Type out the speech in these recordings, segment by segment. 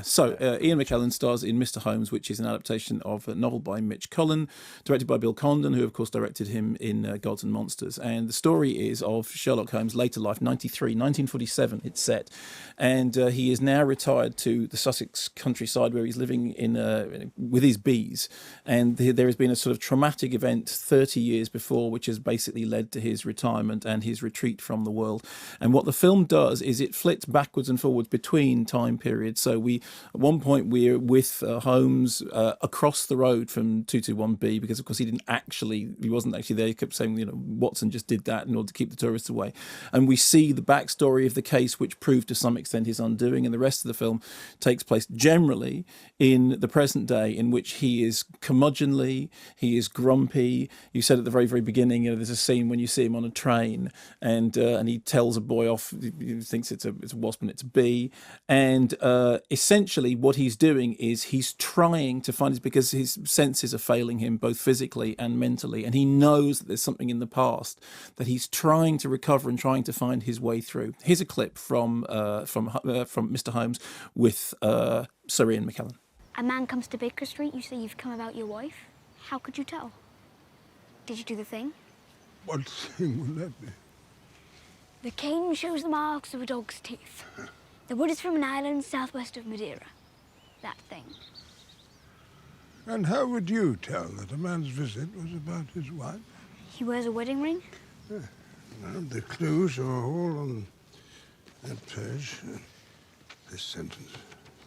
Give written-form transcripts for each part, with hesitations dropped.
So, Ian McKellan stars in Mr. Holmes, which is an adaptation of a novel by Mckellan, directed by Bill Condon, who, of course, directed him in Gods and Monsters. And the story is of Sherlock Holmes' later life, 1947, it's set. And he is now retired to the Sussex countryside where he's living with his bees. And there has been a sort of traumatic event 30 years before, which has basically led to his retirement and his retreat from the world. And what the film does is it flits backwards and forwards between time periods. So at one point, we're with Holmes across the road from 221B, because, of course, he wasn't actually there. He kept saying, Watson just did that in order to keep the tourists away. And we see the backstory of the case, which proved to some extent his undoing. And the rest of the film takes place generally in the present day, in which he is curmudgeonly, he is grumpy. You said at the very, very beginning, there's a scene when you see him on a train and he tells a boy off, he thinks it's a wasp and it's a bee. And essentially what he's doing is he's trying to find it, because his senses are failing him both physically and mentally, and he knows that there's something in the past that he's trying to recover and trying to find his way through. Here's a clip from Mr. Holmes with Sir Ian McKellan. A man comes to Baker Street, you say you've come about your wife. How could you tell? Did you do the thing? What thing will that be? The cane shows the marks of a dog's teeth. The wood is from an island southwest of Madeira. That thing. And how would you tell that a man's visit was about his wife? He wears a wedding ring? Well, the clues are all on that page. This sentence,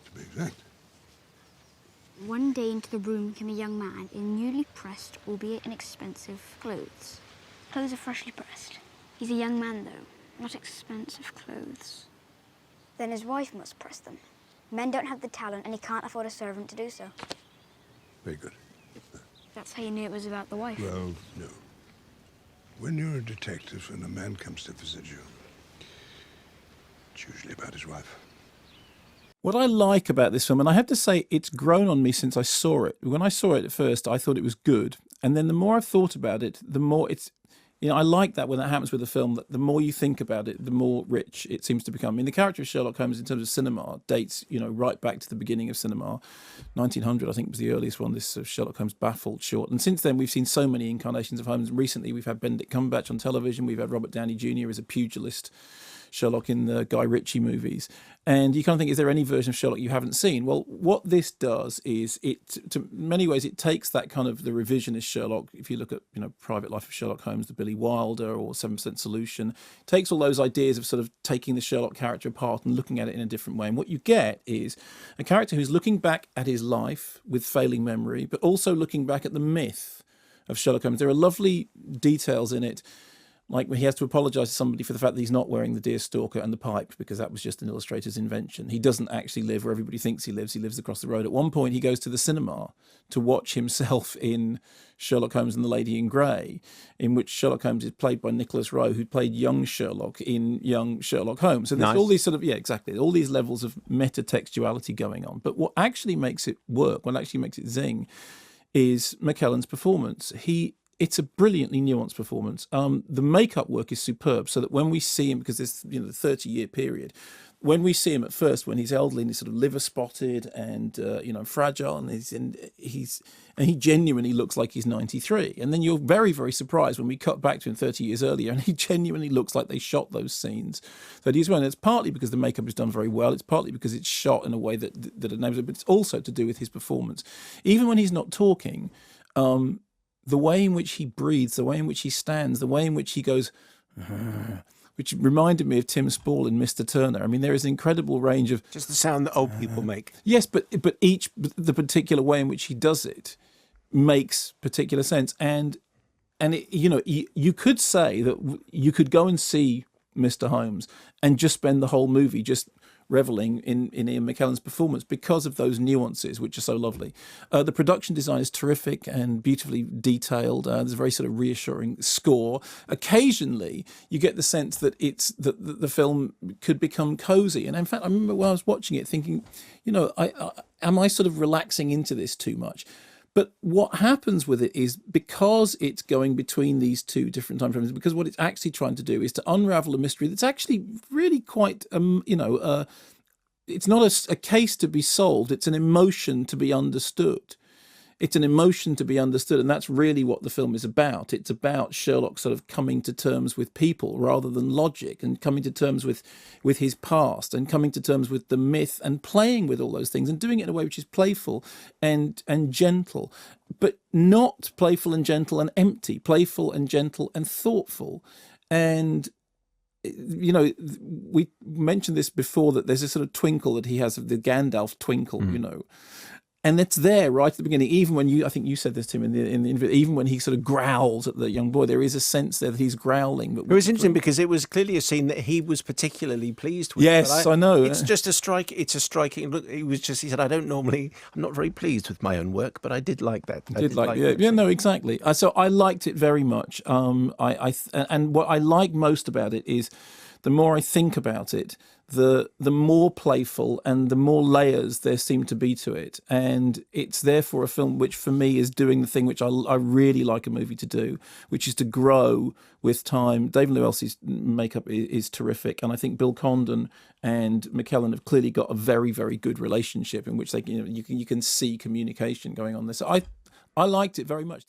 to be exact. One day into the room came a young man in newly pressed, albeit inexpensive, clothes. Clothes are freshly pressed. He's a young man, though, not expensive clothes. Then his wife must press them. Men don't have the talent, and he can't afford a servant to do so. Very good. That's how you knew it was about the wife. Well, no. When you're a detective and a man comes to visit you, it's usually about his wife. What I like about this film, and I have to say it's grown on me since I saw it. When I saw it at first, I thought it was good. And then the more I've thought about it, the more it's... I like that when that happens with a film, that the more you think about it, the more rich it seems to become. I mean, the character of Sherlock Holmes in terms of cinema dates, right back to the beginning of cinema. 1900, I think, was the earliest one, this Sherlock Holmes Baffled short. And since then, we've seen so many incarnations of Holmes. Recently, we've had Benedict Cumberbatch on television. We've had Robert Downey Jr. as a pugilist Sherlock in the Guy Ritchie movies. And you kind of think, is there any version of Sherlock you haven't seen? Well, what this does is in many ways, it takes that kind of the revisionist Sherlock. If you look at, Private Life of Sherlock Holmes, the Billy Wilder or 7% Solution, it takes all those ideas of sort of taking the Sherlock character apart and looking at it in a different way. And what you get is a character who's looking back at his life with failing memory, but also looking back at the myth of Sherlock Holmes. There are lovely details in it, like when he has to apologise to somebody for the fact that he's not wearing the deerstalker and the pipe, because that was just an illustrator's invention. He doesn't actually live where everybody thinks he lives. He lives across the road. At one point, he goes to the cinema to watch himself in Sherlock Holmes and the Lady in Grey, in which Sherlock Holmes is played by Nicholas Rowe, who played young Sherlock in Young Sherlock Holmes. So there's all these all these levels of meta-textuality going on. But what actually makes it work, what actually makes it zing, is Mckellan's performance. It's a brilliantly nuanced performance. The makeup work is superb, so that when we see him, because there's the 30-year period, when we see him at first, when he's elderly and he's sort of liver spotted and fragile, and he genuinely looks like he's 93. And then you're very, very surprised when we cut back to him 30 years earlier, and he genuinely looks like they shot those scenes that he's wearing. It's partly because the makeup is done very well. It's partly because it's shot in a way that enables it, but it's also to do with his performance. Even when he's not talking, the way in which he breathes, the way in which he stands, the way in which he goes, which reminded me of Tim Spall in Mr. Turner. I mean, there is an incredible range of... Just the sound that old people make. Yes, but the particular way in which he does it makes particular sense. And you could say that you could go and see Mr. Holmes and just spend the whole movie just reveling in Ian McKellan's performance because of those nuances, which are so lovely. The production design is terrific and beautifully detailed. There's a very sort of reassuring score. Occasionally, you get the sense that the film could become cozy. And in fact, I remember when I was watching it thinking, am I sort of relaxing into this too much? But what happens with it is, because it's going between these two different time frames, because what it's actually trying to do is to unravel a mystery that's actually really quite, it's not a case to be solved. It's an emotion to be understood. It's an emotion to be understood, and that's really what the film is about. It's about Sherlock sort of coming to terms with people rather than logic, and coming to terms with his past, and coming to terms with the myth, and playing with all those things, and doing it in a way which is playful and gentle, but not playful and gentle and empty, playful and gentle and thoughtful. And you know, we mentioned this before, that there's a sort of twinkle that he has, of the Gandalf twinkle, you know. And it's there right at the beginning. Even when I think you said this to him in the interview, even when he sort of growls at the young boy, there is a sense there that he's growling. But it was interesting because it was clearly a scene that he was particularly pleased with. Yes, I know. It's just a strike. It's a striking look. He said, I'm not very pleased with my own work, but I did like that. I did like that. Yeah, no, exactly. So I liked it very much. And what I like most about it is, the more I think about it, the more playful and the more layers there seem to be to it. And it's therefore a film which, for me, is doing the thing which I really like a movie to do, which is to grow with time. David Llewellyn's makeup is terrific, and I think Bill Condon and Mckellan have clearly got a very, very good relationship in which you can see communication going on there. So I liked it very much.